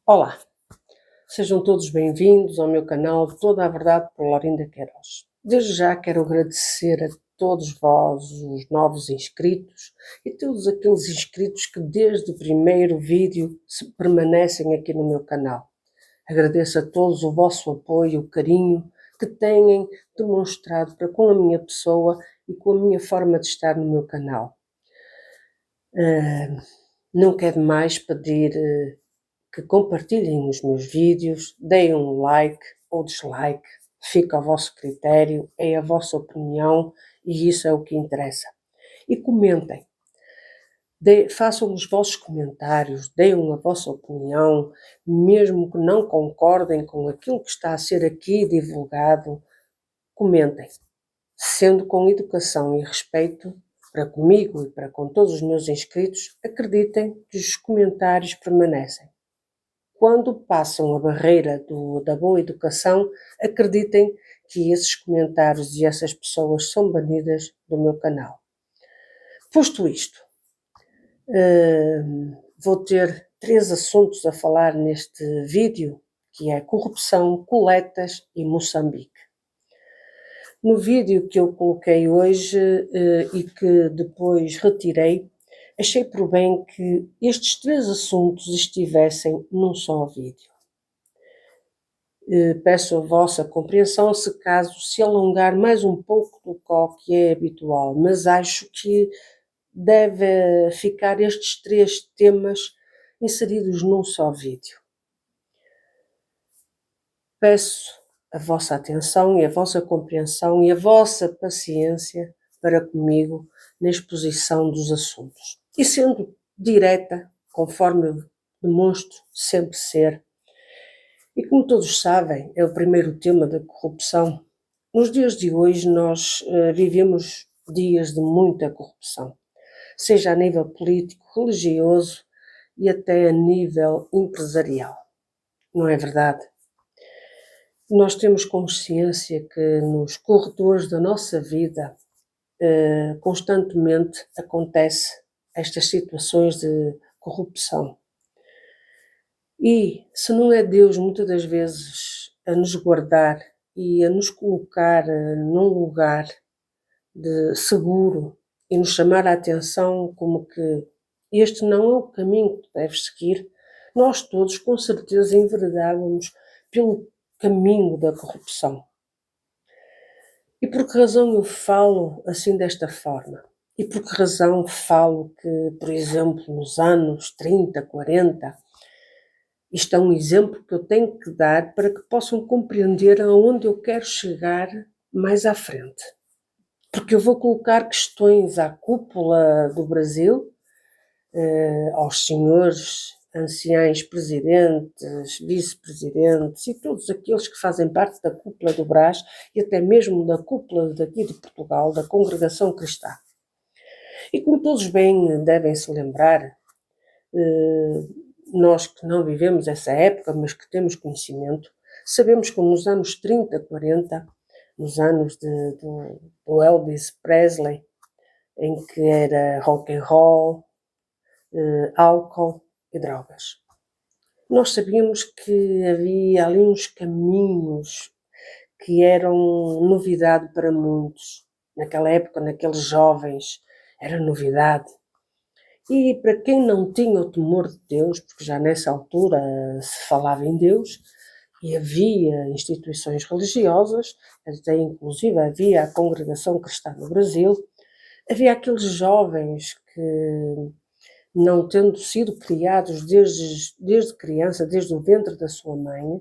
Olá, sejam todos bem-vindos ao meu canal Toda a Verdade por Laurinda Queiroz. Desde já quero agradecer a todos vós, os novos inscritos, e todos aqueles inscritos que desde o primeiro vídeo permanecem aqui no meu canal. Agradeço a todos o vosso apoio, o carinho que têm demonstrado para com a minha pessoa e com a minha forma de estar no meu canal. Não quero mais pedir que compartilhem os meus vídeos, deem um like ou dislike, fica ao vosso critério, é a vossa opinião e isso é o que interessa. E comentem, façam os vossos comentários, deem a vossa opinião, mesmo que não concordem com aquilo que está a ser aqui divulgado, comentem, sendo com educação e respeito para comigo e para com todos os meus inscritos, acreditem que os comentários permanecem. Quando passam a barreira da boa educação, acreditem que esses comentários e essas pessoas são banidas do meu canal. Posto isto, vou ter 3 assuntos a falar neste vídeo, que é corrupção, coletas e Moçambique. No vídeo que eu coloquei hoje e que depois retirei, achei por bem que estes 3 assuntos estivessem num só vídeo. Peço a vossa compreensão se caso se alongar mais um pouco do que é habitual, mas acho que deve ficar estes 3 temas inseridos num só vídeo. Peço a vossa atenção e a vossa compreensão e a vossa paciência para comigo na exposição dos assuntos. E sendo direta, conforme eu demonstro sempre ser, e como todos sabem, é o primeiro tema da corrupção. Nos dias de hoje nós vivemos dias de muita corrupção, seja a nível político, religioso e até a nível empresarial. Não é verdade? Nós temos consciência que nos corredores da nossa vida constantemente acontece estas situações de corrupção. E se não é Deus muitas das vezes a nos guardar e a nos colocar num lugar de seguro e nos chamar a atenção como que este não é o caminho que tu deves seguir, nós todos com certeza enveredávamos pelo caminho da corrupção. E por que razão eu falo assim desta forma? E por que razão falo que, por exemplo, nos anos 30, 40, isto é um exemplo que eu tenho que dar para que possam compreender aonde eu quero chegar mais à frente. Porque eu vou colocar questões à cúpula do Brasil, aos senhores anciães presidentes, vice-presidentes e todos aqueles que fazem parte da cúpula do Brás e até mesmo da cúpula daqui de Portugal, da Congregação Cristã. E como todos bem devem se lembrar, nós que não vivemos essa época, mas que temos conhecimento, sabemos que nos anos 30, 40, nos anos do Elvis Presley, em que era rock and roll, álcool e drogas. Nós sabíamos que havia ali uns caminhos que eram novidade para muitos. Naquela época, naqueles jovens, era novidade. E para quem não tinha o temor de Deus, porque já nessa altura se falava em Deus, e havia instituições religiosas, até inclusive havia a Congregação Cristã no Brasil, havia aqueles jovens que, não tendo sido criados desde criança, desde o ventre da sua mãe,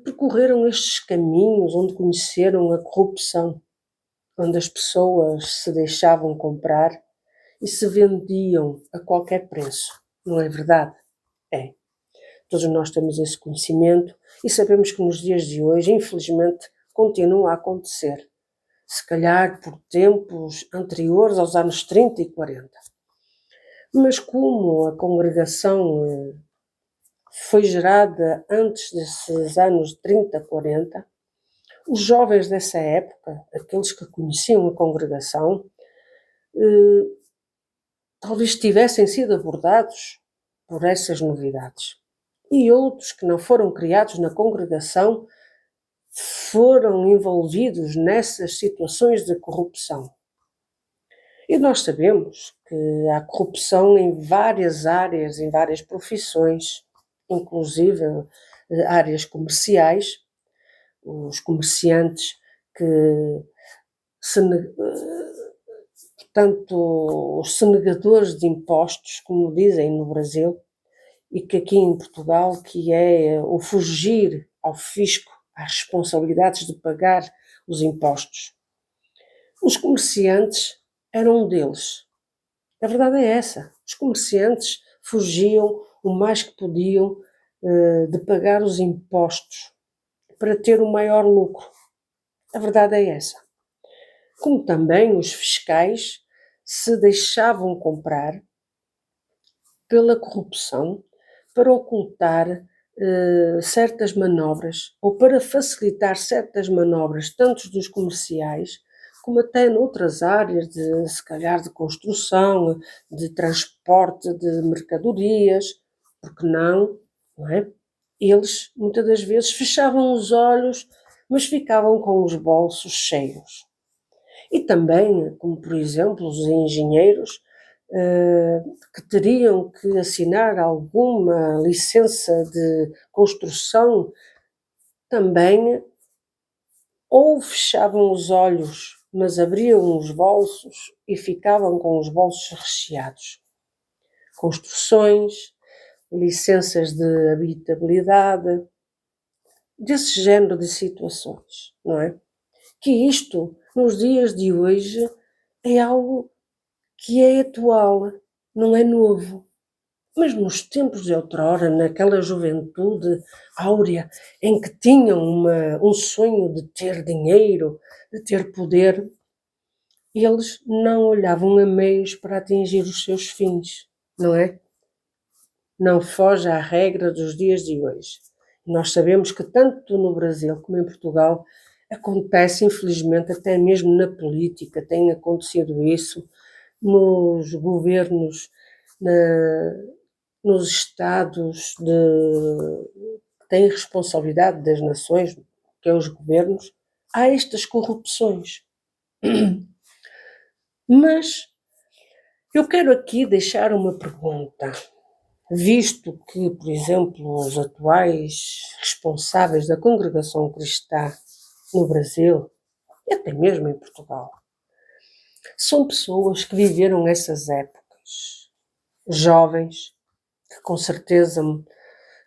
percorreram estes caminhos onde conheceram a corrupção, onde as pessoas se deixavam comprar e se vendiam a qualquer preço. Não é verdade? É. Todos nós temos esse conhecimento e sabemos que nos dias de hoje, infelizmente, continua a acontecer. Se calhar por tempos anteriores aos anos 30 e 40. Mas como a congregação foi gerada antes desses anos 30, 40, os jovens dessa época, aqueles que conheciam a congregação, talvez tivessem sido abordados por essas novidades. e outros que não foram criados na congregação foram envolvidos nessas situações de corrupção. E nós sabemos que há corrupção em várias áreas, em várias profissões, inclusive áreas comerciais, os comerciantes que portanto, os sonegadores de impostos, como dizem no Brasil, e que aqui em Portugal, que é o fugir ao fisco, às responsabilidades de pagar os impostos. Os comerciantes eram um deles. A verdade é essa. Os comerciantes fugiam o mais que podiam de pagar os impostos para ter o maior lucro. A verdade é essa. Como também os fiscais se deixavam comprar pela corrupção para ocultar certas manobras ou para facilitar certas manobras, tanto dos comerciais como até noutras áreas, se calhar de construção, de transporte de mercadorias, porque não é? Eles muitas das vezes fechavam os olhos, mas ficavam com os bolsos cheios. E também, como por exemplo, os engenheiros que teriam que assinar alguma licença de construção, também ou fechavam os olhos, mas abriam os bolsos e ficavam com os bolsos recheados. Construções, licenças de habitabilidade, desse género de situações, não é? Que isto, nos dias de hoje, é algo que é atual, não é novo. Mas nos tempos de outrora, naquela juventude áurea, em que tinham um sonho de ter dinheiro, de ter poder, eles não olhavam a meios para atingir os seus fins, não é? Não foge à regra dos dias de hoje. Nós sabemos que tanto no Brasil como em Portugal acontece, infelizmente, até mesmo na política, tem acontecido isso, nos governos, nos estados que têm responsabilidade das nações, que é os governos, há estas corrupções. Mas eu quero aqui deixar uma pergunta, visto que, por exemplo, os atuais responsáveis da congregação cristã no Brasil, e até mesmo em Portugal, são pessoas que viveram essas épocas, jovens, que com certeza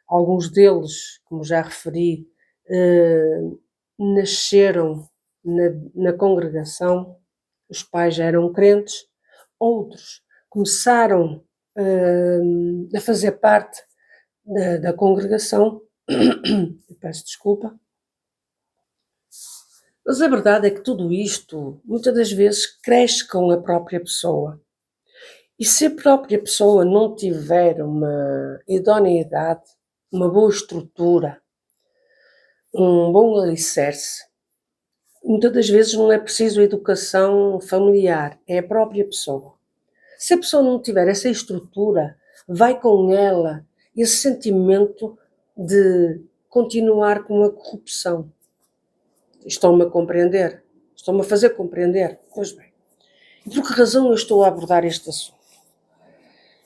alguns deles, como já referi, nasceram na congregação, os pais já eram crentes, outros começaram a fazer parte da congregação, peço desculpa, mas a verdade é que tudo isto, muitas das vezes, cresce com a própria pessoa. E se a própria pessoa não tiver uma idoneidade, uma boa estrutura, um bom alicerce, muitas das vezes não é preciso educação familiar, é a própria pessoa. Se a pessoa não tiver essa estrutura, vai com ela esse sentimento de continuar com a corrupção. Estão-me a compreender? Estão-me a fazer compreender? Pois bem. E por que razão eu estou a abordar este assunto?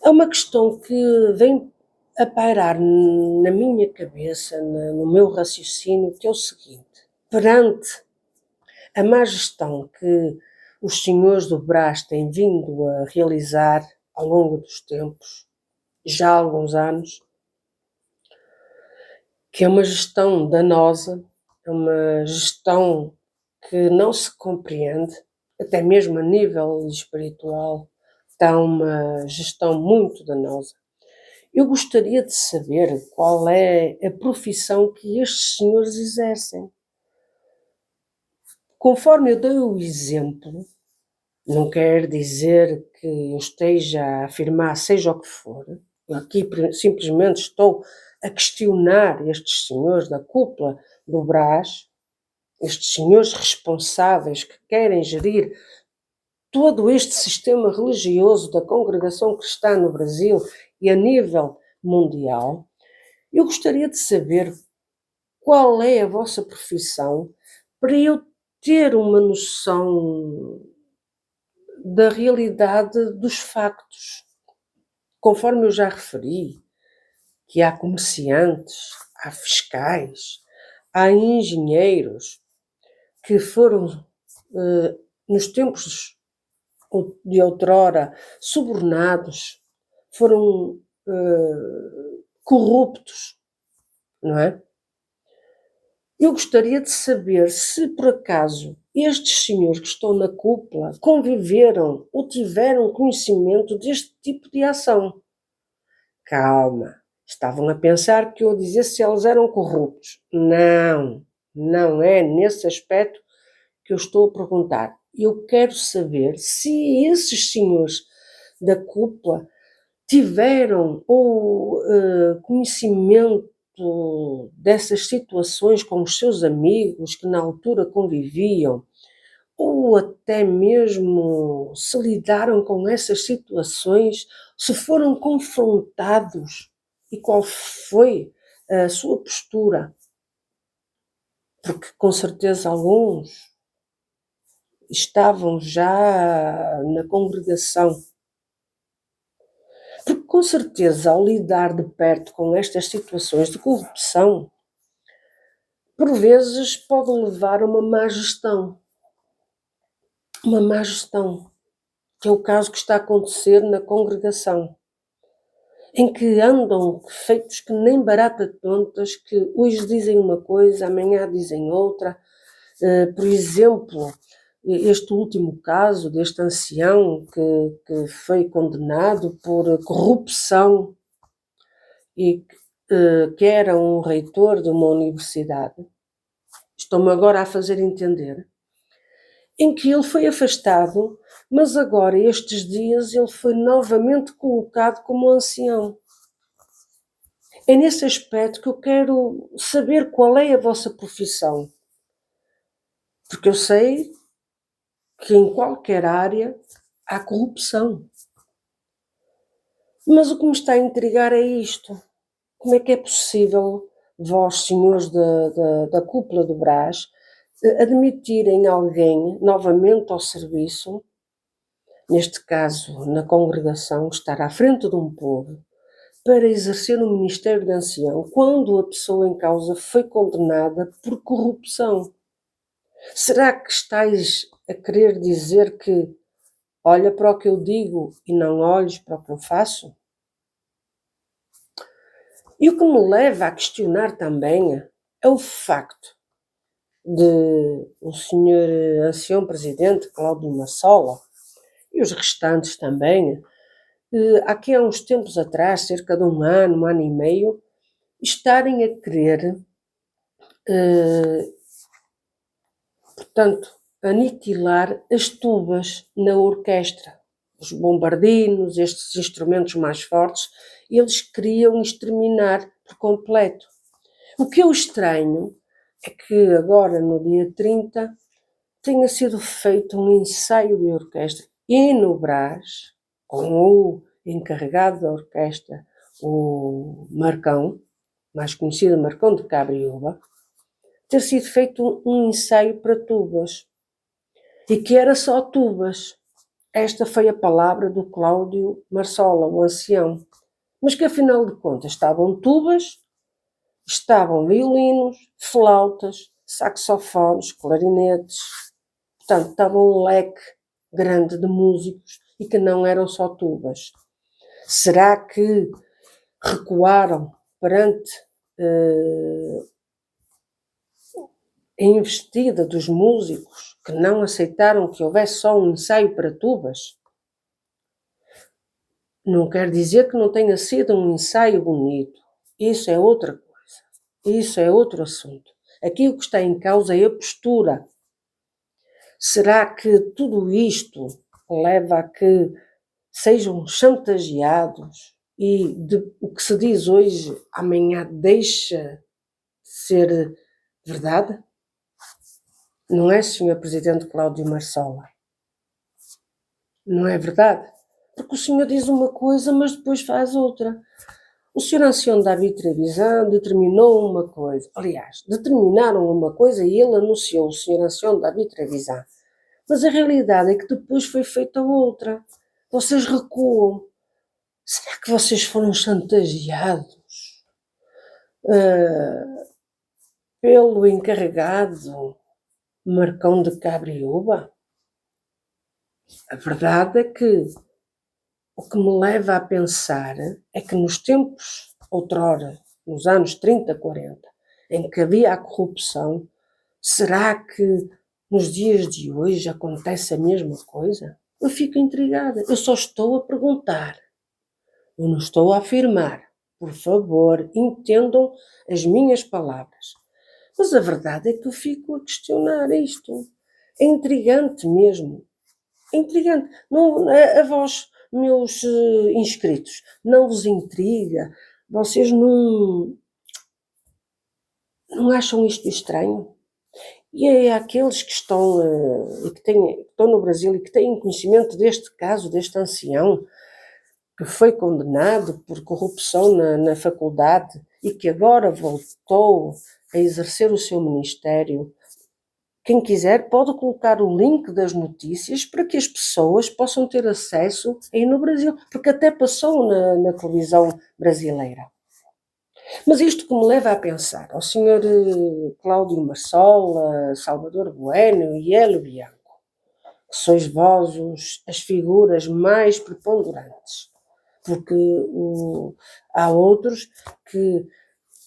É uma questão que vem a pairar na minha cabeça, no meu raciocínio, que é o seguinte: perante a má gestão que os senhores do Brás têm vindo a realizar ao longo dos tempos, já há alguns anos, que é uma gestão danosa, é uma gestão que não se compreende, até mesmo a nível espiritual, está uma gestão muito danosa. Eu gostaria de saber qual é a profissão que estes senhores exercem. Conforme eu dei o exemplo, não quer dizer que eu esteja a afirmar seja o que for, eu aqui simplesmente estou a questionar estes senhores da cúpula do Brás, estes senhores responsáveis que querem gerir todo este sistema religioso da congregação cristã no Brasil e a nível mundial, Eu gostaria de saber qual é a vossa profissão para eu ter uma noção da realidade dos factos. Conforme eu já referi, que há comerciantes, há fiscais, há engenheiros que foram, nos tempos de outrora, subornados, foram corruptos, não é? Eu gostaria de saber se, por acaso, estes senhores que estão na cúpula conviveram ou tiveram conhecimento deste tipo de ação. Calma, estavam a pensar que eu dizia se eles eram corruptos. Não, não é nesse aspecto que eu estou a perguntar. Eu quero saber se esses senhores da cúpula tiveram ou conhecimento dessas situações com os seus amigos que na altura conviviam, ou até mesmo se lidaram com essas situações, se foram confrontados e qual foi a sua postura. Porque com certeza alguns estavam já na congregação. Porque com certeza, ao lidar de perto com estas situações de corrupção, por vezes pode levar a uma má gestão. Uma má gestão, que é o caso que está a acontecer na congregação, em que andam feitos que nem barata tontas, que hoje dizem uma coisa, amanhã dizem outra. Por exemplo, este último caso deste ancião que foi condenado por corrupção e que era um reitor de uma universidade, estou-me agora a fazer entender, em que ele foi afastado, mas agora, estes dias, ele foi novamente colocado como ancião. É nesse aspecto que eu quero saber qual é a vossa profissão. Porque eu sei que em qualquer área há corrupção. Mas o que me está a intrigar é isto. Como é que é possível vós, senhores da cúpula do Brás, admitirem alguém novamente ao serviço, neste caso na congregação, estar à frente de um povo, para exercer o ministério de ancião, quando a pessoa em causa foi condenada por corrupção? Será que estáis a querer dizer que olha para o que eu digo e não olhes para o que eu faço? E o que me leva a questionar também é o facto de o senhor ancião presidente Cláudio Marsola e os restantes também, aqui há uns tempos atrás, cerca de um ano e meio, estarem a querer, portanto, aniquilar as tubas na orquestra, os bombardinos, estes instrumentos mais fortes, eles queriam exterminar por completo. O que eu estranho é que agora, no dia 30, tenha sido feito um ensaio de orquestra e no Brás, com o encarregado da orquestra, o Marcão, mais conhecido Marcão de Cabriúva, ter sido feito um ensaio para tubas. E que era só tubas. Esta foi a palavra do Cláudio Marsola, o ancião. Mas que afinal de contas estavam tubas, estavam violinos, flautas, saxofones, clarinetes. Portanto, estava um leque grande de músicos e que não eram só tubas. Será que recuaram perante a investida dos músicos que não aceitaram que houvesse só um ensaio para tubas? Não quer dizer que não tenha sido um ensaio bonito. Isso é outra coisa. Isso é outro assunto. Aqui o que está em causa é a postura. Será que tudo isto leva a que sejam chantageados e o que se diz hoje, amanhã deixa de ser verdade? Não é, Sr. Presidente Cláudio Marsola? Não é verdade? Porque o senhor diz uma coisa, mas depois faz outra. o Sr. ancião David Trevisan determinou uma coisa. Aliás, determinaram uma coisa e ele anunciou, o Sr. ancião David Trevisan. Mas a realidade é que depois foi feita outra. Vocês recuam. Será que vocês foram chantageados pelo encarregado Marcão de Cabriúba? A verdade é que o que me leva a pensar é que nos tempos, outrora, nos anos 30, 40, em que havia a corrupção, será que nos dias de hoje acontece a mesma coisa? Eu fico intrigada. Eu só estou a perguntar. Eu não estou a afirmar. Por favor, entendam as minhas palavras. Mas a verdade é que eu fico a questionar isto. É intrigante mesmo. É intrigante. Não, a vós, meus inscritos, não vos intriga? Vocês não acham isto estranho? E é aqueles que estão, estão no Brasil e que têm conhecimento deste caso, deste ancião, que foi condenado por corrupção na faculdade e que agora voltou a exercer o seu ministério. Quem quiser pode colocar o link das notícias para que as pessoas possam ter acesso aí no Brasil, porque até passou na televisão brasileira. Mas isto que me leva a pensar ao Sr. Cláudio Marsola, Salvador Bueno e Hélio Bianco, que sois vós as figuras mais preponderantes, porque há outros que,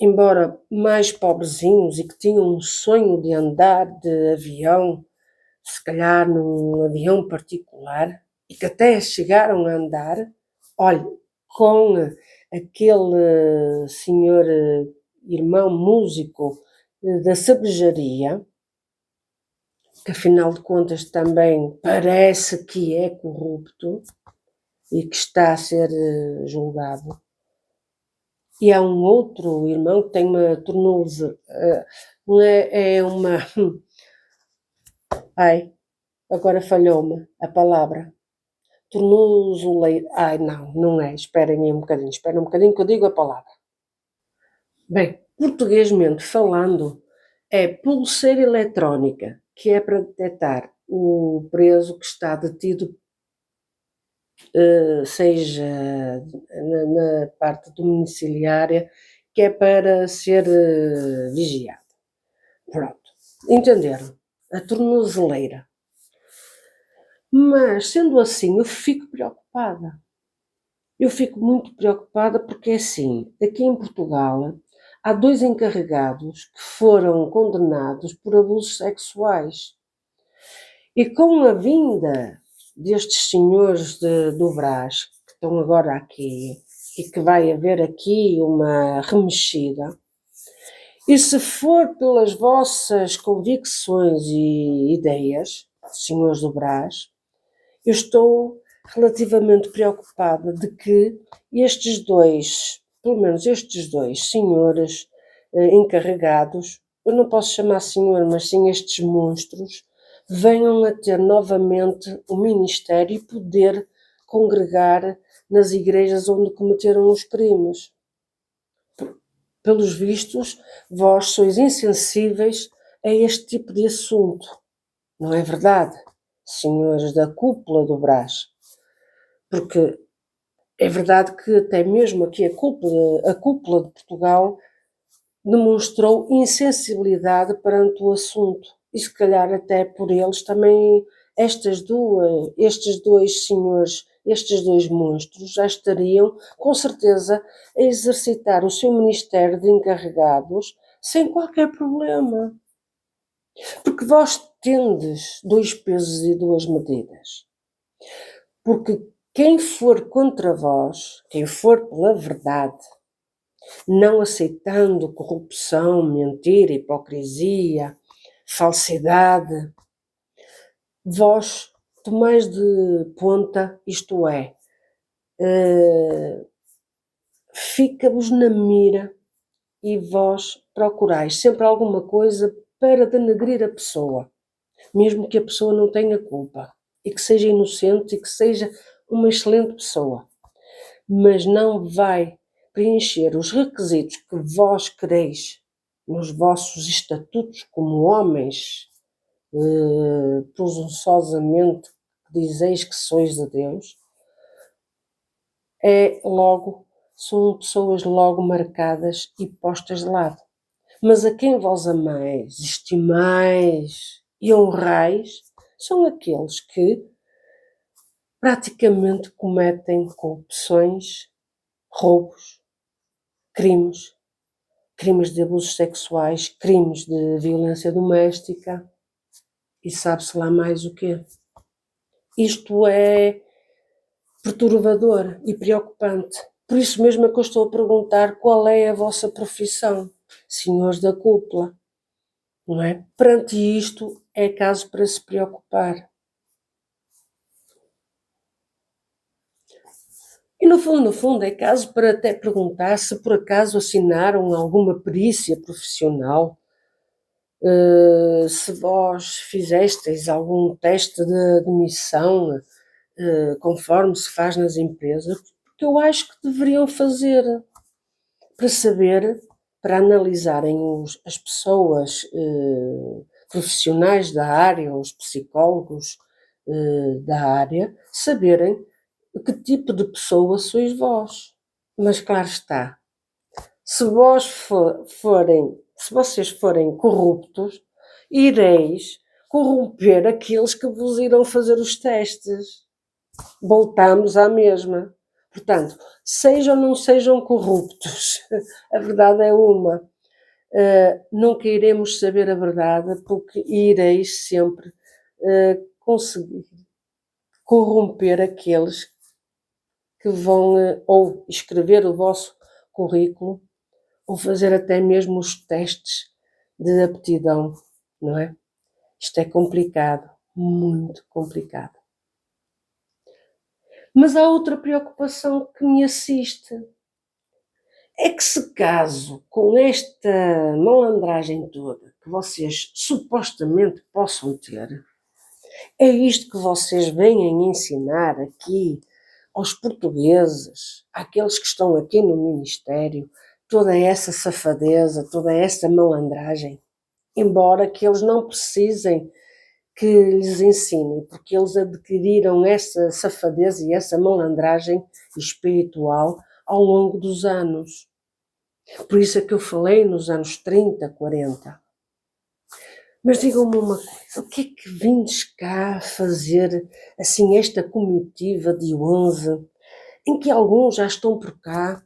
embora mais pobrezinhos e que tinham um sonho de andar de avião, se calhar num avião particular, e que até chegaram a andar, olha, com aquele senhor irmão músico da cervejaria, que afinal de contas também parece que é corrupto e que está a ser julgado. E há um outro irmão que tem uma tornozeleira, ai, agora falhou-me a palavra. Tornozeleira, ai não é, esperem aí um bocadinho que eu digo a palavra. Bem, portuguesmente falando, é pulseira eletrónica, que é para detectar o preso que está detido, seja na parte domiciliária, que é para ser vigiado. Pronto, entenderam? A tornozeleira. Mas, sendo assim, eu fico preocupada. Eu fico muito preocupada porque, assim, aqui em Portugal, há 2 encarregados que foram condenados por abusos sexuais. E com a vinda destes senhores do Brás, que estão agora aqui, e que vai haver aqui uma remexida, e se for pelas vossas convicções e ideias, senhores do Brás, eu estou relativamente preocupada de que estes dois, pelo menos estes 2 senhores encarregados, eu não posso chamar senhor, mas sim estes monstros, venham a ter novamente o ministério e poder congregar nas igrejas onde cometeram os crimes. Pelos vistos, vós sois insensíveis a este tipo de assunto. Não é verdade, senhores da cúpula do Brás? Porque é verdade que até mesmo aqui a cúpula de Portugal demonstrou insensibilidade perante o assunto. E se calhar até por eles também estes 2 senhores, estes 2 monstros já estariam com certeza a exercitar o seu ministério de encarregados sem qualquer problema. Porque vós tendes 2 pesos e 2 medidas. Porque quem for contra vós, quem for pela verdade, não aceitando corrupção, mentira, hipocrisia, falsidade, vós tomais de ponta, isto é, fica-vos na mira e vós procurais sempre alguma coisa para denegrir a pessoa, mesmo que a pessoa não tenha culpa e que seja inocente e que seja uma excelente pessoa, mas não vai preencher os requisitos que vós quereis nos vossos estatutos como homens, presunçosamente dizeis que sois de Deus, são pessoas logo marcadas e postas de lado. Mas a quem vós amais, estimais e honrais são aqueles que praticamente cometem corrupções, roubos, crimes de abusos sexuais, crimes de violência doméstica e sabe-se lá mais o quê. Isto é perturbador e preocupante. Por isso mesmo é que eu estou a perguntar qual é a vossa profissão, senhores da cúpula, não é? Perante isto é caso para se preocupar. E no fundo, é caso para até perguntar se por acaso assinaram alguma perícia profissional, se vós fizesteis algum teste de admissão, conforme se faz nas empresas, porque eu acho que deveriam fazer para saber, para analisarem as pessoas profissionais da área, os psicólogos da área, saberem que tipo de pessoa sois vós. Mas claro está, se vocês forem corruptos, ireis corromper aqueles que vos irão fazer os testes. Voltamos à mesma. Portanto, sejam ou não sejam corruptos, a verdade é uma. Nunca iremos saber a verdade porque ireis sempre conseguir corromper aqueles que vão ou escrever o vosso currículo ou fazer até mesmo os testes de aptidão, não é? Isto é complicado, muito complicado. Mas há outra preocupação que me assiste. É que se caso, com esta malandragem toda que vocês supostamente possam ter, é isto que vocês vêm ensinar aqui aos portugueses, àqueles que estão aqui no Ministério, toda essa safadeza, toda essa malandragem, embora que eles não precisem que lhes ensinem, porque eles adquiriram essa safadeza e essa malandragem espiritual ao longo dos anos. Por isso é que eu falei nos anos 30, 40. Mas digam-me uma coisa, o que é que vindes cá fazer assim esta comitiva de 11, em que alguns já estão por cá,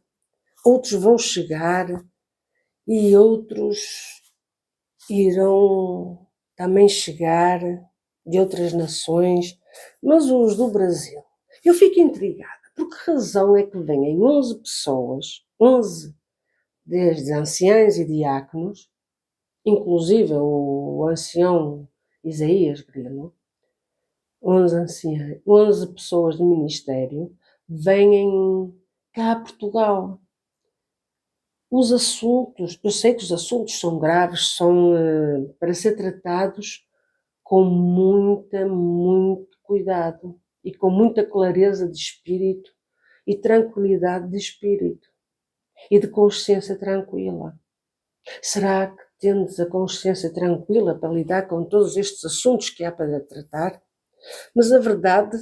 outros vão chegar e outros irão também chegar de outras nações, mas os do Brasil. Eu fico intrigada, por que razão é que vêm 11 pessoas, 11 desde anciães e diáconos, inclusive o ancião Isaías Grilo, 11 pessoas do ministério, vêm cá a Portugal. Os assuntos, eu sei que os assuntos são graves, são para ser tratados com muito cuidado e com muita clareza de espírito e tranquilidade de espírito e de consciência tranquila. Será que tendes a consciência tranquila para lidar com todos estes assuntos que há para tratar? Mas a verdade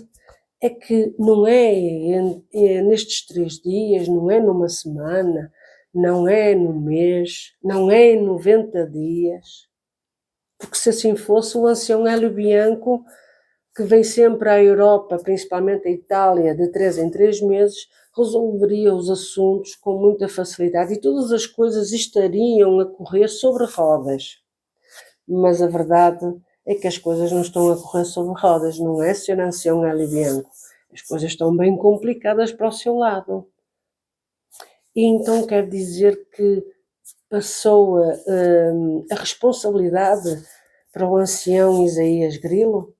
é que não é nestes 3 dias, não é numa semana, não é no mês, não é em 90 dias. Porque se assim fosse, o ancião Hélio Bianco, que vem sempre à Europa, principalmente à Itália, de 3 em 3 meses, resolveria os assuntos com muita facilidade e todas as coisas estariam a correr sobre rodas. Mas a verdade é que as coisas não estão a correr sobre rodas, não é, Sr. Ancião Hélio Bianco? As coisas estão bem complicadas para o seu lado. E então quer dizer que passou a responsabilidade para o ancião Isaías Grilo?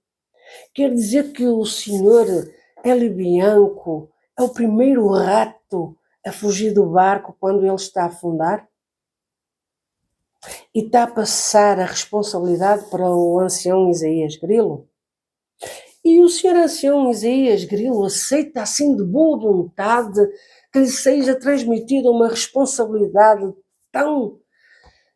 Quer dizer que o senhor Hélio Bianco é o primeiro rato a fugir do barco quando ele está a afundar? E está a passar a responsabilidade para o ancião Isaías Grilo? E o senhor ancião Isaías Grilo aceita assim de boa vontade que lhe seja transmitida uma responsabilidade tão,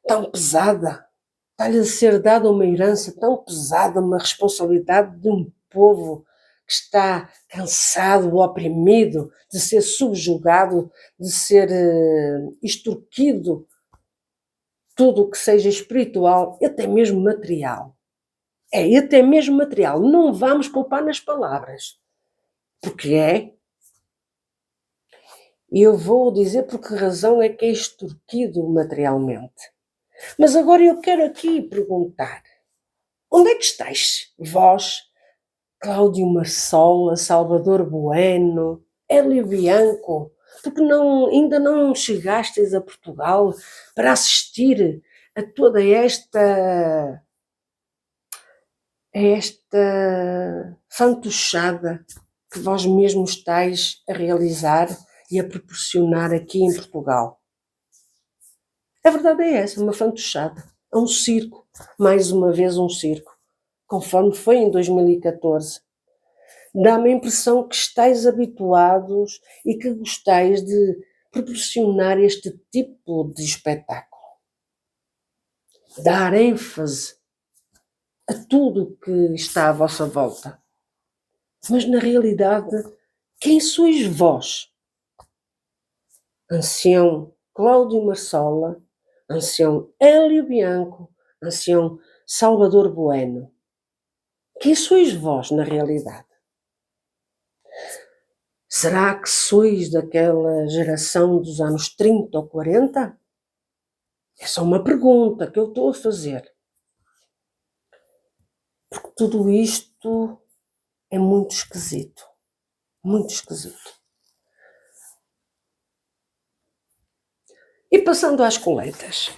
tão pesada, está-lhe a ser dada uma herança tão pesada, uma responsabilidade de um povo que está cansado, oprimido, de ser subjugado, de ser extorquido, tudo o que seja espiritual e até mesmo material. E até mesmo material. Não vamos poupar nas palavras. Porque e eu vou dizer por que razão é que é extorquido materialmente. Mas agora eu quero aqui perguntar, onde é que estáis vós, Cláudio Marsola, Salvador Bueno, Hélio Bianco, porque ainda não chegastes a Portugal para assistir a toda esta fantochada que vós mesmos estáis a realizar e a proporcionar aqui em Portugal. A verdade é essa, uma fantochada, é um circo, mais uma vez um circo, conforme foi em 2014. Dá-me a impressão que estáis habituados e que gostais de proporcionar este tipo de espetáculo. Dar ênfase a tudo que está à vossa volta. Mas na realidade, quem sois vós? Ancião Cláudio Marsola, ancião Hélio Bianco, ancião Salvador Bueno. Quem sois vós na realidade? Será que sois daquela geração dos anos 30 ou 40? É só uma pergunta que eu estou a fazer. Porque tudo isto é muito esquisito. Muito esquisito. E passando às coletas.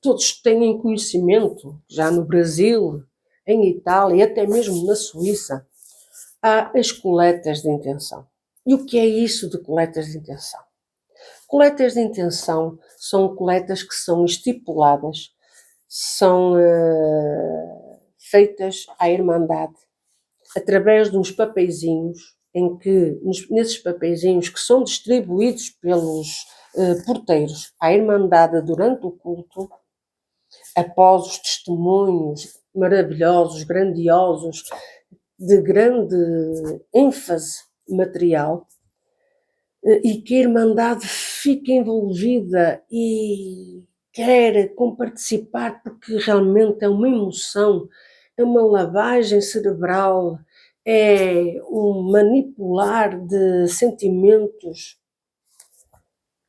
Todos têm conhecimento, já no Brasil, em Itália e até mesmo na Suíça, há as coletas de intenção. E o que é isso de coletas de intenção? Coletas de intenção são coletas que são estipuladas, são feitas à Irmandade, através de uns papeizinhos, em que, nesses papeizinhos que são distribuídos pelos porteiros à Irmandade durante o culto, após os testemunhos maravilhosos, grandiosos, de grande ênfase material, e que a Irmandade fica envolvida e quer participar porque realmente é uma emoção, é uma lavagem cerebral, é um manipular de sentimentos,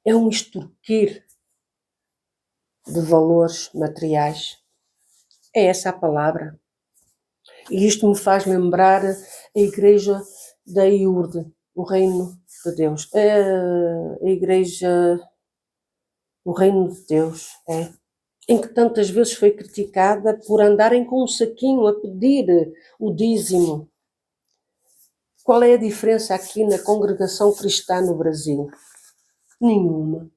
é um extorquir de valores materiais. É essa a palavra. E isto me faz lembrar a igreja da Iurde, o reino de Deus. A igreja, o reino de Deus, em que tantas vezes foi criticada por andarem com um saquinho a pedir o dízimo. Qual é a diferença aqui na congregação cristã no Brasil? Nenhuma.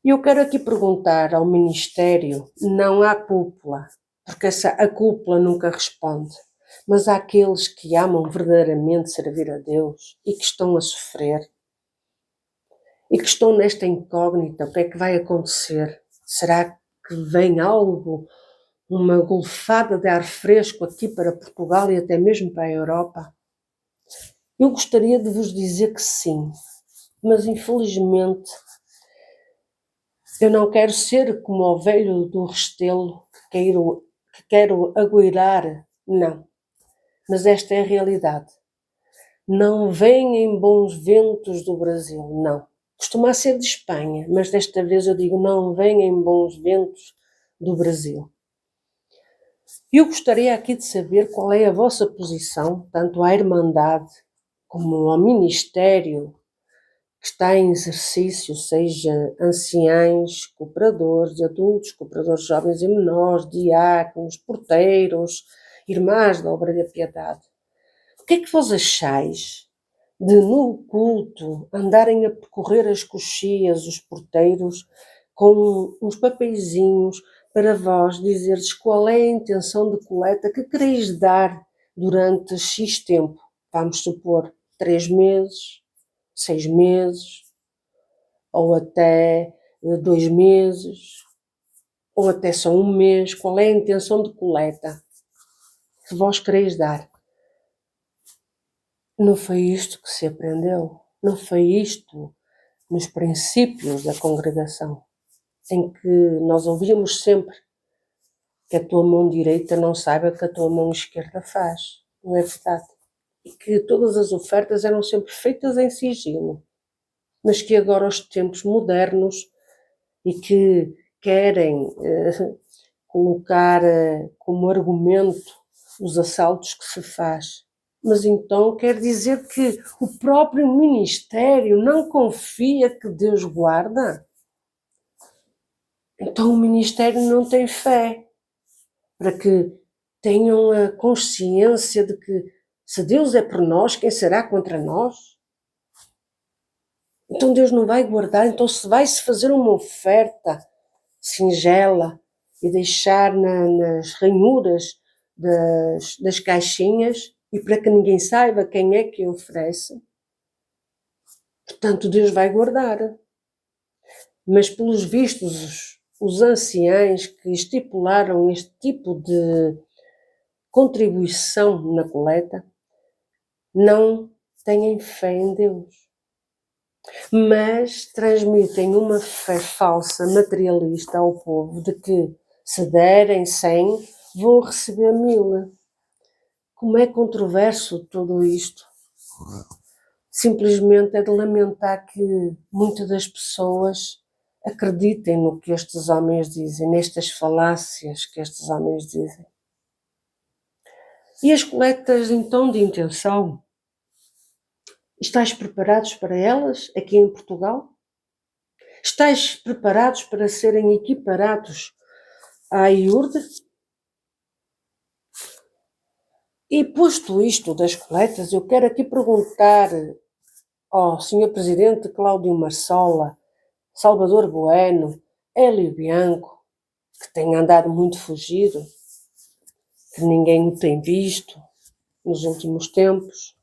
E eu quero aqui perguntar ao ministério, não à cúpula, porque a cúpula nunca responde, mas àqueles que amam verdadeiramente servir a Deus e que estão a sofrer e que estão nesta incógnita, o que é que vai acontecer? Será que vem algo, uma golfada de ar fresco aqui para Portugal e até mesmo para a Europa? Eu gostaria de vos dizer que sim, mas infelizmente eu não quero ser como o velho do Restelo que quero aguilar, não. Mas esta é a realidade. Não vêm bons ventos do Brasil, não. Costuma ser de Espanha, mas desta vez eu digo não vêm bons ventos do Brasil. Eu gostaria aqui de saber qual é a vossa posição, tanto à Irmandade como ao Ministério que está em exercício, seja anciães, cooperadores, adultos, cooperadores jovens e menores, diáconos, porteiros, irmãs da Obra da Piedade. O que é que vos achais de, no culto, andarem a percorrer as coxias, os porteiros, com uns papeizinhos para vós dizeres qual é a intenção de coleta que quereis dar durante X tempo? Vamos supor 3 meses, 6 meses, ou até 2 meses, ou até só 1 mês? Qual é a intenção de coleta que vós quereis dar? Não foi isto que se aprendeu, não foi isto nos princípios da congregação, em que nós ouvíamos sempre que a tua mão direita não saiba o que a tua mão esquerda faz, não é verdade? E que todas as ofertas eram sempre feitas em sigilo, mas que agora os tempos modernos e que querem colocar como argumento os assaltos que se faz. Mas então quer dizer que o próprio ministério não confia que Deus guarda? Então o ministério não tem fé, para que tenham a consciência de que se Deus é por nós, quem será contra nós? Então Deus não vai guardar, então se vai-se fazer uma oferta singela e deixar nas ranhuras das caixinhas e para que ninguém saiba quem é que oferece, portanto Deus vai guardar. Mas pelos vistos, os anciães que estipularam este tipo de contribuição na coleta não têm fé em Deus, mas transmitem uma fé falsa, materialista ao povo, de que se derem 100, vão receber 1000. Como é controverso tudo isto. Simplesmente é de lamentar que muitas das pessoas acreditem no que estes homens dizem, nestas falácias que estes homens dizem. E as coletas então de intenção? Estais preparados para elas aqui em Portugal? Estais preparados para serem equiparados à IURD? E posto isto das coletas, eu quero aqui perguntar ao Sr. Presidente Cláudio Marsola, Salvador Bueno, Hélio Bianco, que tem andado muito fugido, que ninguém o tem visto nos últimos tempos.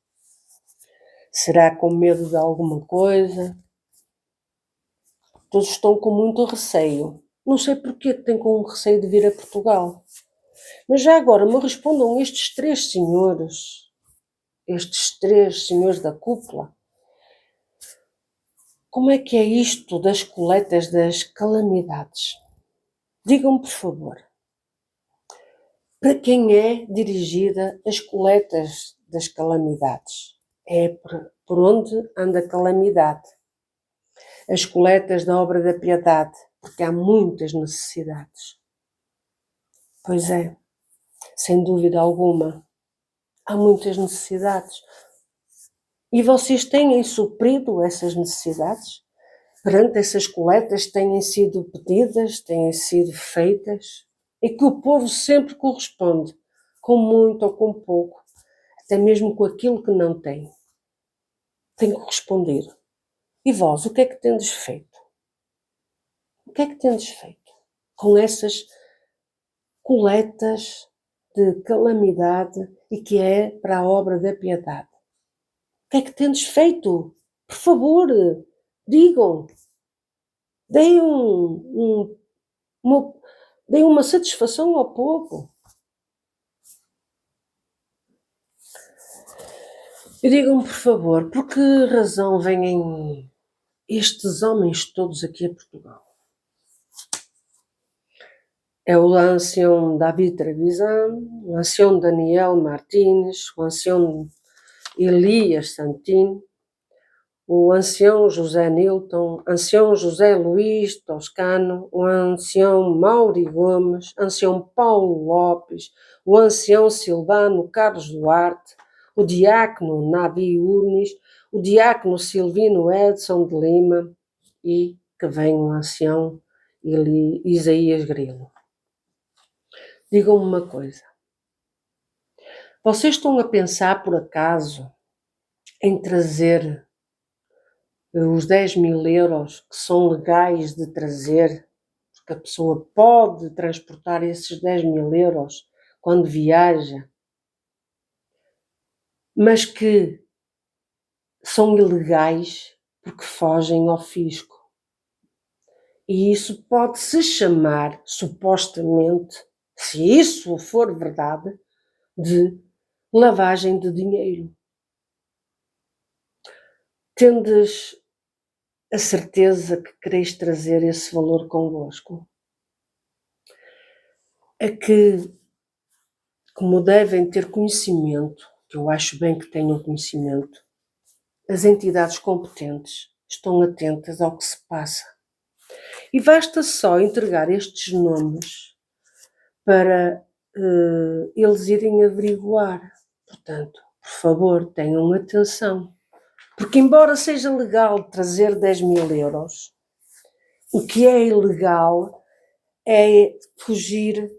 Será com medo de alguma coisa? Todos estão com muito receio. Não sei porquê que têm com receio de vir a Portugal. Mas já agora me respondam estes três senhores da cúpula, como é que é isto das coletas das calamidades? Digam-me, por favor, para quem é dirigida as coletas das calamidades? É por onde anda a calamidade. As coletas da obra da piedade, porque há muitas necessidades. Pois é, sem dúvida alguma, há muitas necessidades. E vocês têm suprido essas necessidades? Perante essas coletas têm sido pedidas, têm sido feitas, e que o povo sempre corresponde, com muito ou com pouco, até mesmo com aquilo que não tem. Tem que corresponder. E vós, o que é que tendes feito? O que é que tendes feito com essas coletas de calamidade e que é para a obra da piedade? O que é que tendes feito? Por favor, digam. Deem uma satisfação ao povo. E digam-me, por favor, por que razão vêm estes homens todos aqui a Portugal? É o ancião David Trevisan, o ancião Daniel Martins, o ancião Elias Santini, o ancião José Nilton, ancião José Luís Toscano, o ancião Mauri Gomes, ancião Paulo Lopes, o ancião Silvano Carlos Duarte, o diácono Nabi Unis, o diácono Silvino Edson de Lima e que vem o ancião Isaías Grilo. Digam-me uma coisa. Vocês estão a pensar, por acaso, em trazer os 10.000 euros que são legais de trazer, porque a pessoa pode transportar esses 10.000 euros quando viaja, mas que são ilegais porque fogem ao fisco. E isso pode-se chamar, supostamente, se isso for verdade, de lavagem de dinheiro. Tendes a certeza que quereis trazer esse valor convosco? É que, como devem ter conhecimento, que eu acho bem que tenham conhecimento, as entidades competentes estão atentas ao que se passa. E basta só entregar estes nomes para eles irem averiguar. Portanto, por favor, tenham atenção. Porque embora seja legal trazer 10.000 euros, o que é ilegal é fugir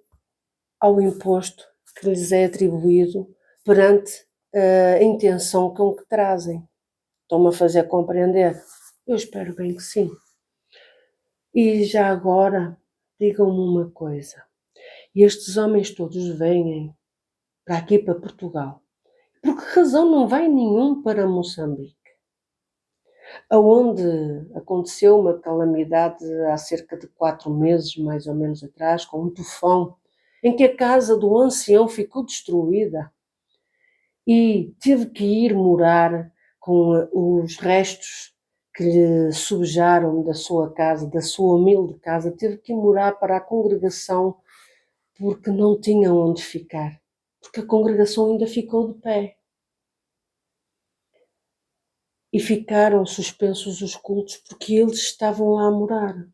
ao imposto que lhes é atribuído perante a intenção com que trazem. Estão-me a fazer compreender? Eu espero bem que sim. E já agora, digam-me uma coisa. Estes homens todos vêm para aqui, para Portugal. Por que razão não vai nenhum para Moçambique? Aonde aconteceu uma calamidade há cerca de 4 meses, mais ou menos atrás, com um tufão, em que a casa do ancião ficou destruída e teve que ir morar com os restos que lhe sujaram da sua casa, da sua humilde casa, teve que ir morar para a congregação porque não tinha onde ficar, porque a congregação ainda ficou de pé. E ficaram suspensos os cultos porque eles estavam lá a morar.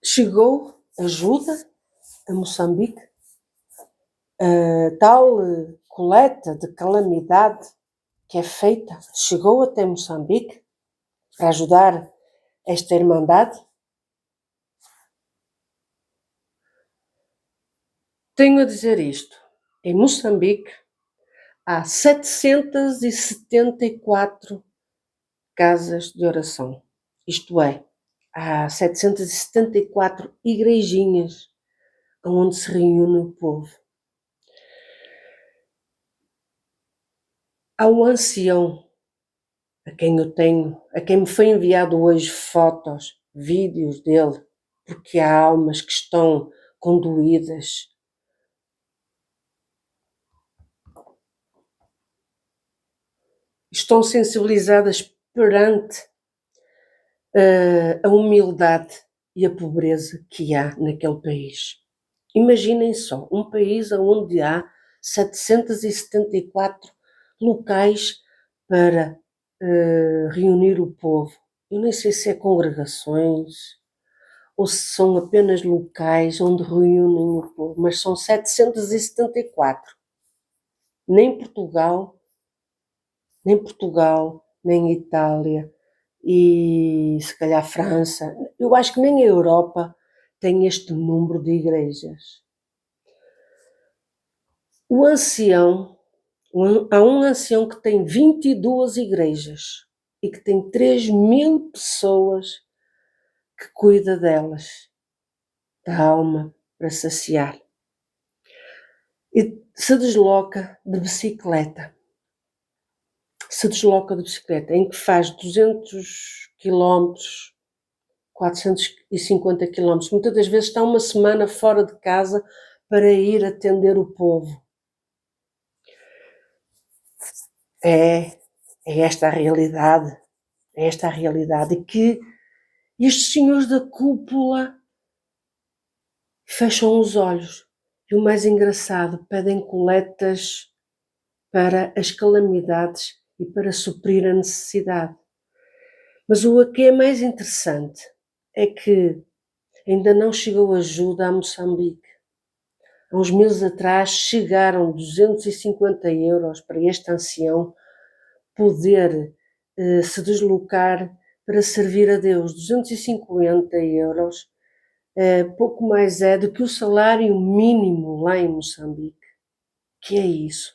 Chegou ajuda a Moçambique, a tal coleta de calamidade que é feita, chegou até Moçambique para ajudar esta irmandade? Tenho a dizer isto, em Moçambique há 774 casas de oração, isto é, há 774 igrejinhas onde se reúne o povo. Há um ancião a quem me foi enviado hoje fotos, vídeos dele, porque há almas que estão conduídas. Estão sensibilizadas perante a humildade e a pobreza que há naquele país. Imaginem só, um país onde há 774 locais para reunir o povo. Eu nem sei se é congregações ou se são apenas locais onde reúnem o povo, mas são 774. Nem Portugal, nem Itália e se calhar França, eu acho que nem a Europa tem este número de igrejas. Há um ancião que tem 22 igrejas e que tem 3.000 pessoas que cuida delas, da alma, para saciar. E se desloca de bicicleta, em que faz 200 quilómetros, 450 quilómetros. Muitas das vezes está uma semana fora de casa para ir atender o povo. É esta a realidade. É esta a realidade. E que estes senhores da cúpula fecham os olhos. E o mais engraçado, pedem coletas para as calamidades e para suprir a necessidade. Mas o que é mais interessante é que ainda não chegou ajuda a Moçambique. Há uns meses atrás chegaram 250 euros para este ancião poder se deslocar para servir a Deus. 250 euros, pouco mais é do que o salário mínimo lá em Moçambique. Que é isso?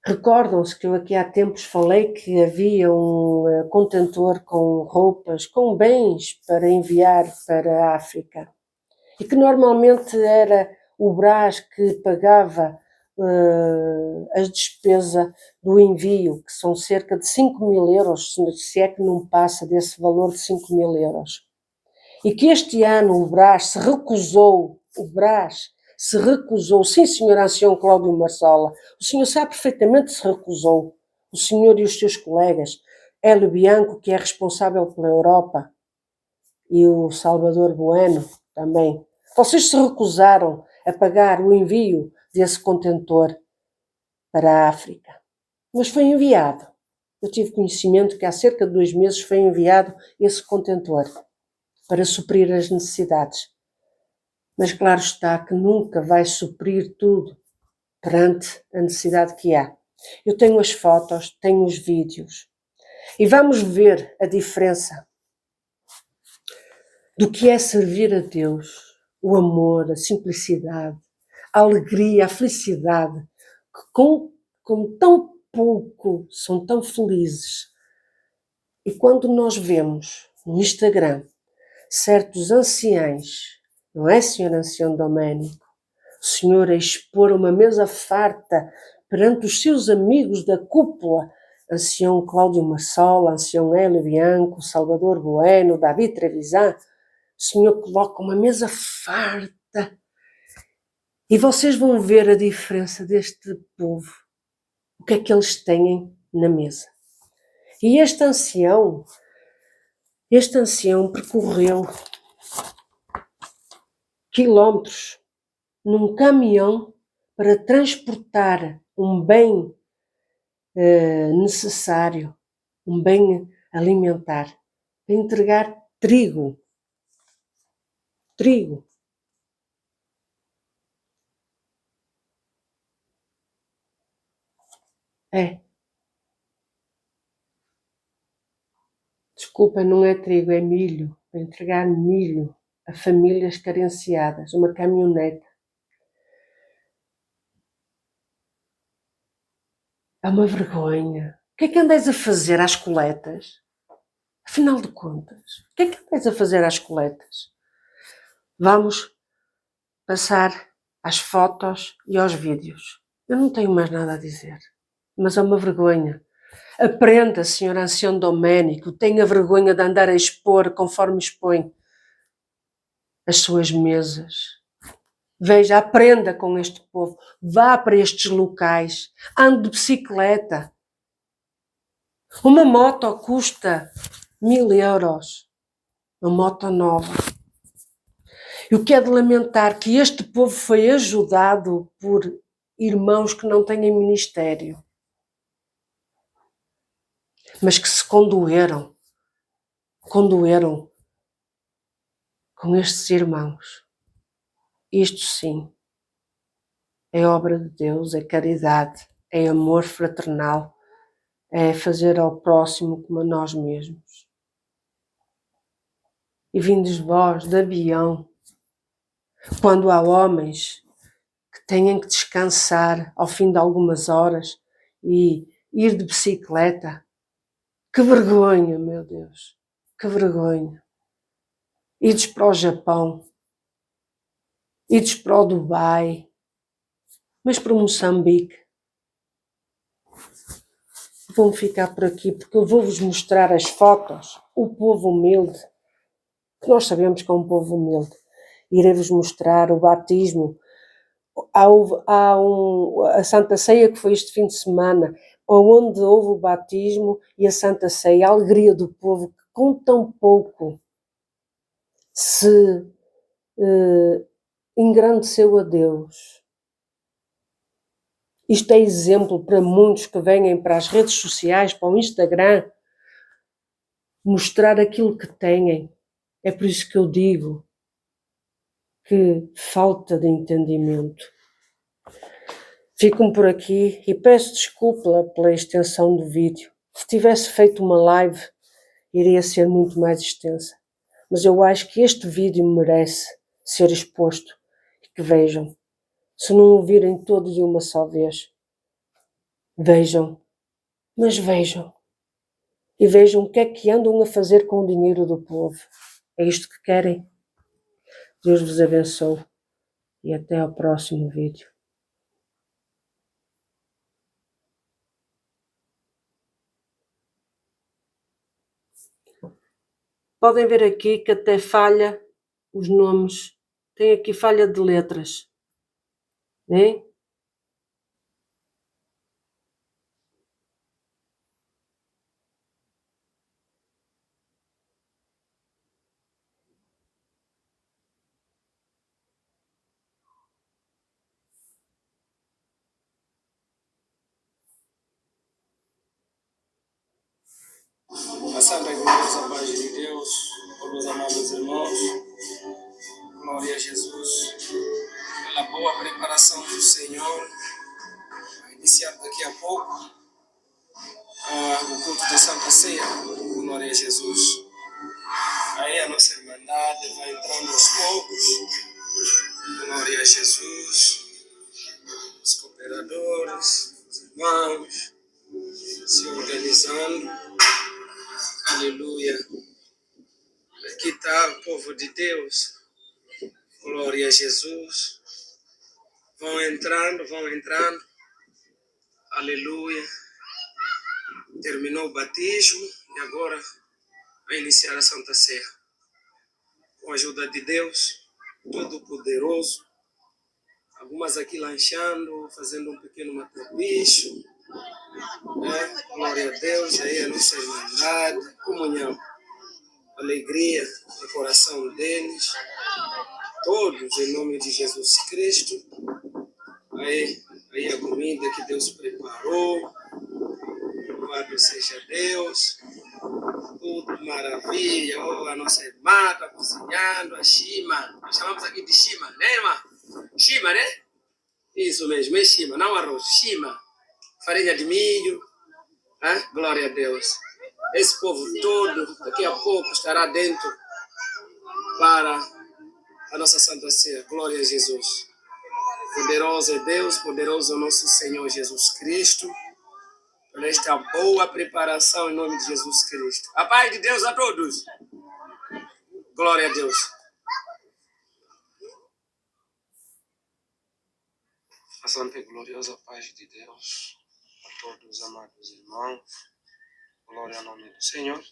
Recordam-se que eu aqui há tempos falei que havia um contentor com roupas, com bens para enviar para a África e que normalmente era o Brás que pagava a despesa do envio, que são cerca de 5.000 euros, se é que não passa desse valor de 5.000 euros. E que este ano o Brás se recusou, sim senhor ancião Cláudio Marçola, o senhor sabe perfeitamente que se recusou, o senhor e os seus colegas, Hélio Bianco, que é responsável pela Europa, e o Salvador Bueno também. Vocês se recusaram a pagar o envio desse contentor para a África. Mas foi enviado. Eu tive conhecimento que há cerca de 2 meses foi enviado esse contentor para suprir as necessidades. Mas claro está que nunca vai suprir tudo perante a necessidade que há. Eu tenho as fotos, tenho os vídeos e vamos ver a diferença do que é servir a Deus, o amor, a simplicidade, a alegria, a felicidade, que com tão pouco são tão felizes. E quando nós vemos no Instagram certos anciães, não é, senhor ancião Doménico? O senhor a expor uma mesa farta perante os seus amigos da cúpula, ancião Cláudio Marçola, ancião Hélio Bianco, Salvador Bueno, David Trevisan, o senhor coloca uma mesa farta e vocês vão ver a diferença deste povo, o que é que eles têm na mesa. E este ancião percorreu quilómetros num caminhão para transportar um bem necessário, um bem alimentar, para entregar trigo. É. Desculpa, não é trigo, é milho. Para entregar milho a famílias carenciadas, uma caminhonete. É uma vergonha. O que é que andas a fazer às coletas? Afinal de contas, o que é que andas a fazer às coletas? Vamos passar às fotos e aos vídeos. Eu não tenho mais nada a dizer, mas é uma vergonha. Aprenda, senhor ancião Doménico, tenha vergonha de andar a expor conforme expõe as suas mesas. Veja, aprenda com este povo, vá para estes locais, ande de bicicleta. Uma moto custa 1.000 euros, uma moto nova. E o que é de lamentar que este povo foi ajudado por irmãos que não têm ministério, mas que se condoeram com estes irmãos. Isto sim é obra de Deus, é caridade, é amor fraternal, é fazer ao próximo como a nós mesmos. E vindes vós de avião, quando há homens que têm que descansar ao fim de algumas horas e ir de bicicleta, que vergonha, meu Deus, que vergonha. Ides para o Japão, ides para o Dubai, mas para Moçambique. Vou ficar por aqui porque eu vou-vos mostrar as fotos, o povo humilde, que nós sabemos que é um povo humilde. Irei-vos mostrar o batismo. A Santa Ceia que foi este fim de semana, onde houve o batismo e a Santa Ceia, a alegria do povo que com tão pouco se engrandeceu a Deus. Isto é exemplo para muitos que venham para as redes sociais, para o Instagram, mostrar aquilo que têm. É por isso que eu digo que falta de entendimento. Fico por aqui e peço desculpa pela extensão do vídeo. Se tivesse feito uma live, iria ser muito mais extensa. Mas eu acho que este vídeo merece ser exposto e que vejam. Se não o virem todos de uma só vez, vejam. Mas vejam. E vejam o que é que andam a fazer com o dinheiro do povo. É isto que querem? Deus vos abençoe. e até ao próximo vídeo. Podem ver aqui que até falha os nomes, tem aqui falha de letras, né? Passando a gloriosa paz de Deus, por meus amados irmãos, glória a Jesus, pela boa preparação do Senhor. Vai iniciar daqui a pouco o culto de Santa Ceia, glória a Jesus. Aí a nossa irmandade vai entrando aos poucos, glória a Jesus, os cooperadores, os irmãos, se organizando, aleluia. Aqui está o povo de Deus, glória a Jesus. Vão entrando, aleluia. Terminou o batismo e agora vai iniciar a Santa Ceia. Com a ajuda de Deus, Todo-Poderoso. Algumas aqui lanchando, fazendo um pequeno matabicho. Glória a Deus, aí a nossa irmandade, comunhão, alegria no coração deles. Todos em nome de Jesus Cristo. Aí a comida que Deus preparou. Louvado seja Deus. Tudo maravilha. Oh, a nossa irmã está cozinhando, a Shima. Nós chamamos aqui de Shima, né, irmã? Shima, né? Isso mesmo, é Shima, não arroz. Shima. Farinha de milho. Glória a Deus. Esse povo todo, daqui a pouco, estará dentro para a nossa Santa Ceia. Glória a Jesus. Poderoso é Deus, poderoso é o nosso Senhor Jesus Cristo, por esta boa preparação em nome de Jesus Cristo. A paz de Deus a todos. Glória a Deus. A santa e gloriosa paz de Deus a todos, amados irmãos. Glória ao nome do Senhor.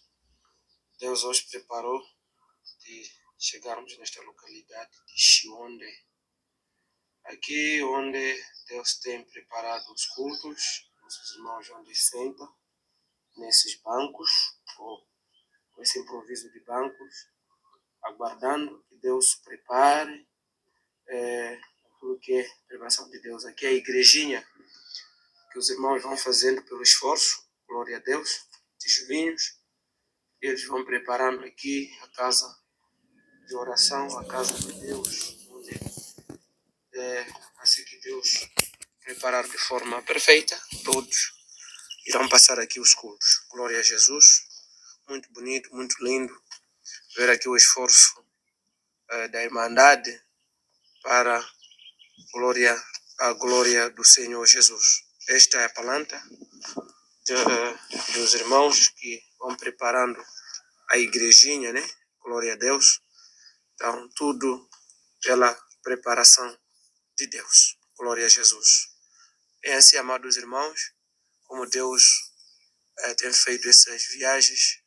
Deus hoje preparou de chegarmos nesta localidade de Chionde. Aqui onde Deus tem preparado os cultos, nossos irmãos onde sentam, nesses bancos, ou com esse improviso de bancos, aguardando que Deus prepare tudo que é preparação de Deus. Aqui é a igrejinha que os irmãos vão fazendo pelo esforço, glória a Deus, tijolinhos. Eles vão preparando aqui a casa de oração, a casa de Deus, onde assim que Deus preparar de forma perfeita, todos irão passar aqui os cultos. Glória a Jesus. Muito bonito, muito lindo ver aqui o esforço da Irmandade para a glória do Senhor Jesus. Esta é a palavra dos irmãos que vão preparando a igrejinha, né? Glória a Deus. Então, tudo pela preparação de Deus. Glória a Jesus. É assim, amados irmãos, como Deus tem feito essas viagens,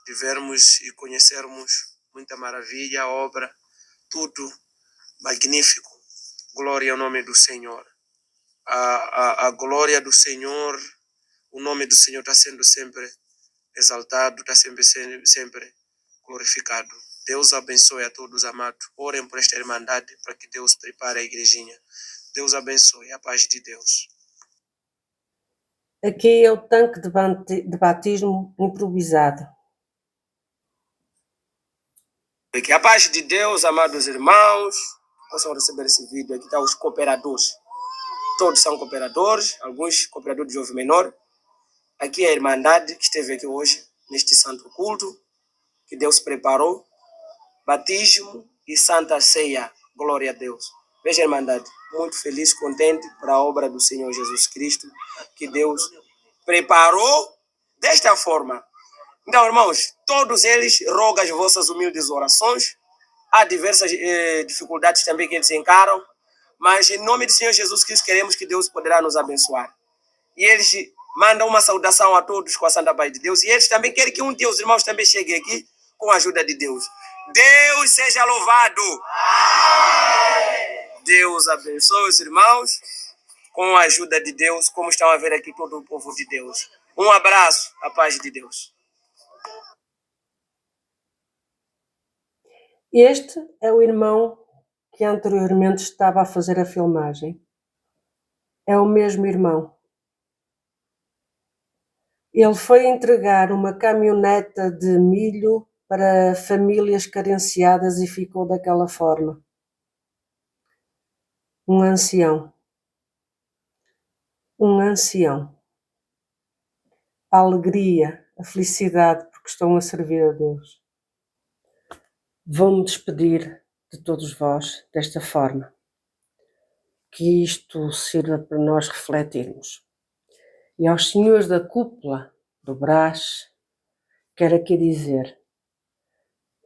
de vermos e conhecermos muita maravilha, obra, tudo magnífico. Glória ao nome do Senhor. A glória do Senhor, o nome do Senhor está sendo sempre exaltado, está sempre glorificado. Deus abençoe a todos, amados. Orem por esta irmandade para que Deus prepare a igrejinha. Deus abençoe, a paz de Deus. Aqui é o tanque de batismo improvisado. Que a paz de Deus, amados irmãos, possam receber esse vídeo. Aqui estão os cooperadores. Todos são cooperadores, alguns cooperadores de jovem menor. Aqui é a Irmandade que esteve aqui hoje, neste santo culto, que Deus preparou. Batismo e Santa Ceia. Glória a Deus. Veja a Irmandade, muito feliz, contente para a obra do Senhor Jesus Cristo, que Deus preparou desta forma. Então, irmãos, todos eles rogam as vossas humildes orações. Há diversas dificuldades também que eles encaram, Mas em nome do Senhor Jesus Cristo queremos que Deus poderá nos abençoar. E eles mandam uma saudação a todos com a santa paz de Deus. E eles também querem que um dia os irmãos também cheguem aqui com a ajuda de Deus. Deus seja louvado. Deus abençoe os irmãos com a ajuda de Deus, como estão a ver aqui todo o povo de Deus. Um abraço, a paz de Deus. Este é o irmão que anteriormente estava a fazer a filmagem. É o mesmo irmão. Ele foi entregar uma caminhoneta de milho para famílias carenciadas e ficou daquela forma. Um ancião. Um ancião. A alegria, a felicidade, porque estão a servir a Deus. Vou-me despedir de todos vós desta forma. Que isto sirva para nós refletirmos. E aos senhores da cúpula do Brás, quero aqui dizer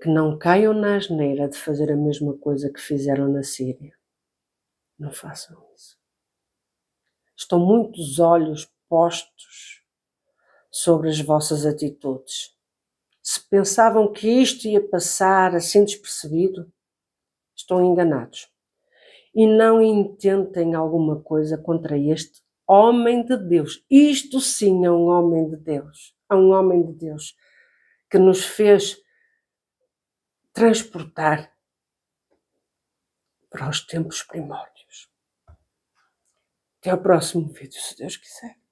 que não caiam na asneira de fazer a mesma coisa que fizeram na Síria. Não façam isso. Estão muitos olhos postos sobre as vossas atitudes. Se pensavam que isto ia passar assim despercebido, estão enganados. E não intentem alguma coisa contra este homem de Deus. Isto sim é um homem de Deus. É um homem de Deus que nos fez transportar para os tempos primórdios. Até ao próximo vídeo, se Deus quiser.